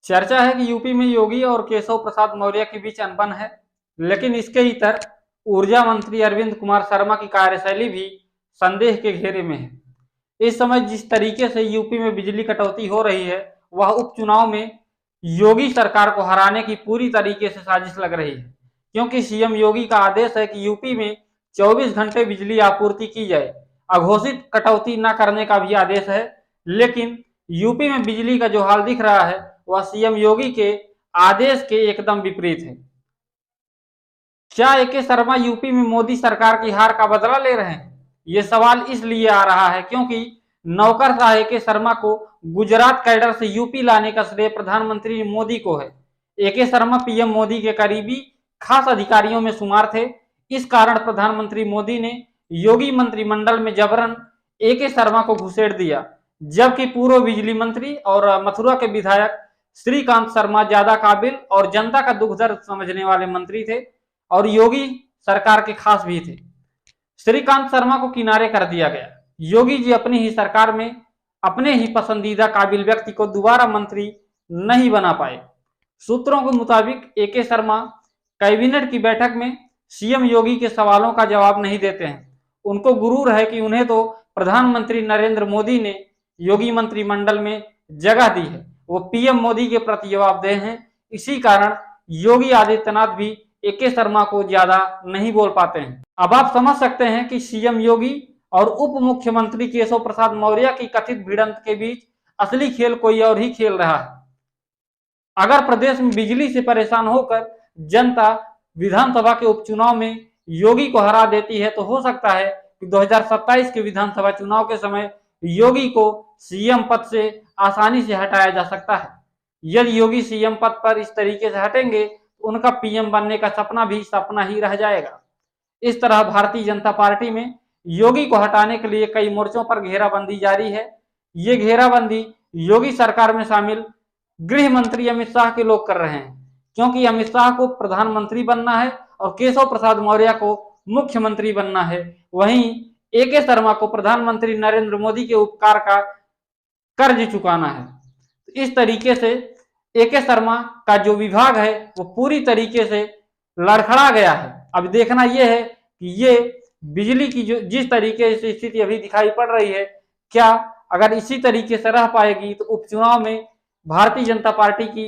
चर्चा है कि यूपी में योगी और केशव प्रसाद मौर्य के बीच अनबन है, लेकिन इसके इतर ऊर्जा मंत्री अरविंद कुमार शर्मा की कार्यशैली भी संदेह के घेरे में है। इस समय जिस तरीके से यूपी में बिजली कटौती हो रही है, वह उपचुनाव में योगी सरकार को हराने की पूरी तरीके से साजिश लग रही है, क्योंकि सीएम योगी का आदेश है कि यूपी में 24 घंटे बिजली आपूर्ति की जाए। अघोषित कटौती न करने का भी आदेश है, लेकिन यूपी में बिजली का जो हाल दिख रहा है वह सीएम योगी के आदेश के एकदम विपरीत है। क्या ए.के. शर्मा यूपी में मोदी सरकार की हार का बदला ले रहे हैं? ये सवाल इसलिए आ रहा है क्योंकि नौकरशाह ए.के. शर्मा को गुजरात कैडर से यूपी लाने का श्रेय प्रधानमंत्री मोदी को है। ए.के. शर्मा पीएम मोदी के करीबी खास अधिकारियों में शुमार थे। इस कारण प्रधानमंत्री मोदी ने योगी मंत्रिमंडल में जबरन ए.के. शर्मा को घुसेड़ दिया, जबकि पूर्व बिजली मंत्री और मथुरा के विधायक श्रीकांत शर्मा ज्यादा काबिल और जनता का दुख दर्द समझने वाले मंत्री थे और योगी सरकार के खास भी थे। श्रीकांत शर्मा को किनारे कर दिया गया। योगी जी अपनी ही सरकार में अपने ही पसंदीदा काबिल व्यक्ति को दोबारा मंत्री नहीं बना पाए। सूत्रों के मुताबिक ए.के. शर्मा कैबिनेट की बैठक में सीएम योगी के सवालों का जवाब नहीं देते हैं। उनको गुरूर है कि उन्हें तो प्रधानमंत्री नरेंद्र मोदी ने योगी मंत्रिमंडल में जगह दी है, वो पीएम मोदी के प्रति जवाबदेह हैं। इसी कारण योगी आदित्यनाथ भी ए.के. शर्मा को ज्यादा नहीं बोल पाते हैं। अब आप समझ सकते हैं कि सीएम योगी और उप मुख्यमंत्री केशव प्रसाद मौर्य की कथित भिड़ंत के बीच असली खेल कोई और ही खेल रहा है। अगर प्रदेश में बिजली से परेशान होकर जनता विधानसभा के उपचुनाव में योगी को हरा देती है, तो हो सकता है कि 2027 के विधानसभा चुनाव के समय योगी को सीएम पद से आसानी से हटाया जा सकता है। यदि योगी सीएम पद पर इस तरीके से हटेंगे तो उनका पीएम बनने का सपना भी सपना ही रह जाएगा। इस तरह भारतीय जनता पार्टी में योगी को हटाने के लिए कई मोर्चों पर घेराबंदी जारी है। ये घेराबंदी योगी सरकार में शामिल गृह मंत्री अमित शाह के लोग कर रहे हैं, क्योंकि अमित शाह को प्रधानमंत्री बनना है और केशव प्रसाद मौर्य को मुख्यमंत्री बनना है। वहीं ए.के. शर्मा को प्रधानमंत्री नरेंद्र मोदी के उपकार का कर्ज चुकाना है। इस तरीके से ए.के. शर्मा का जो विभाग है वो पूरी तरीके से लड़खड़ा गया है। अब देखना यह है कि ये बिजली की जो जिस तरीके से स्थिति अभी दिखाई पड़ रही है, क्या अगर इसी तरीके से रह पाएगी तो उपचुनाव में भारतीय जनता पार्टी की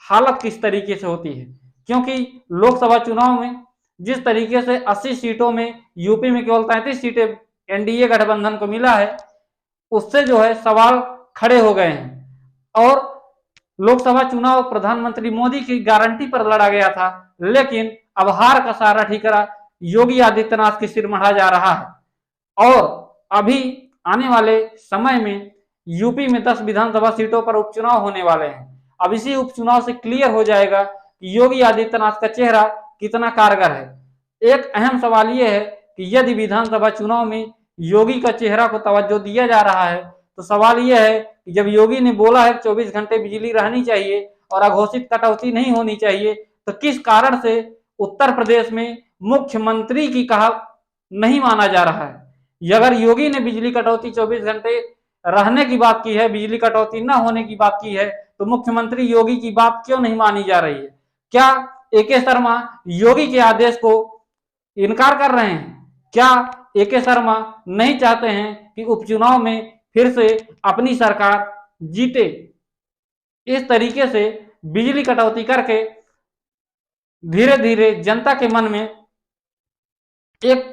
हालत किस तरीके से होती है। क्योंकि लोकसभा चुनाव में जिस तरीके से 80 सीटों में यूपी में केवल 33 सीटें एनडीए गठबंधन को मिला है, उससे जो है सवाल खड़े हो गए हैं। और लोकसभा चुनाव प्रधानमंत्री मोदी की गारंटी पर लड़ा गया था, लेकिन अब हार का सारा ठिकरा योगी आदित्यनाथ के सिर मढ़ा जा रहा है। और अभी आने वाले समय में यूपी में 10 विधानसभा सीटों पर उपचुनाव होने वाले हैं। अब इसी उपचुनाव से क्लियर हो जाएगा कि योगी आदित्यनाथ का चेहरा कितना कारगर है। एक अहम सवाल यह है कि यदि विधानसभा चुनाव में योगी का चेहरा को तवज्जो दिया जा रहा है, तो सवाल यह है कि जब योगी ने बोला है 24 घंटे बिजली रहनी चाहिए और अघोषित कटौती नहीं होनी चाहिए, तो किस कारण से उत्तर प्रदेश में मुख्यमंत्री की कहा नहीं माना जा रहा है। अगर योगी ने बिजली कटौती 24 घंटे रहने की बात की है, बिजली कटौती न होने की बात की है, तो मुख्यमंत्री योगी की बात क्यों नहीं मानी जा रही है? क्या ए.के. शर्मा योगी के आदेश को इनकार कर रहे हैं? क्या ए.के. शर्मा नहीं चाहते हैं कि उपचुनाव में फिर से अपनी सरकार जीते? इस तरीके से बिजली कटौती करके धीरे धीरे जनता के मन में एक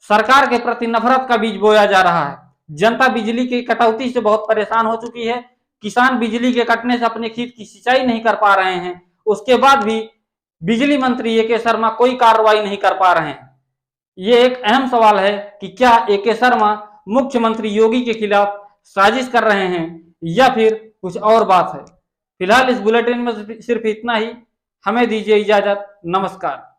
सरकार के प्रति नफरत का बीज बोया जा रहा है। जनता बिजली की कटौती से बहुत परेशान हो चुकी है। किसान बिजली के कटने से अपने खेत की सिंचाई नहीं कर पा रहे हैं, उसके बाद भी बिजली मंत्री ए.के. शर्मा कोई कार्रवाई नहीं कर पा रहे हैं। ये एक अहम सवाल है कि क्या ए.के. शर्मा मुख्यमंत्री योगी के खिलाफ साजिश कर रहे हैं या फिर कुछ और बात है। फिलहाल इस बुलेटिन में सिर्फ इतना ही। हमें दीजिए इजाजत। नमस्कार।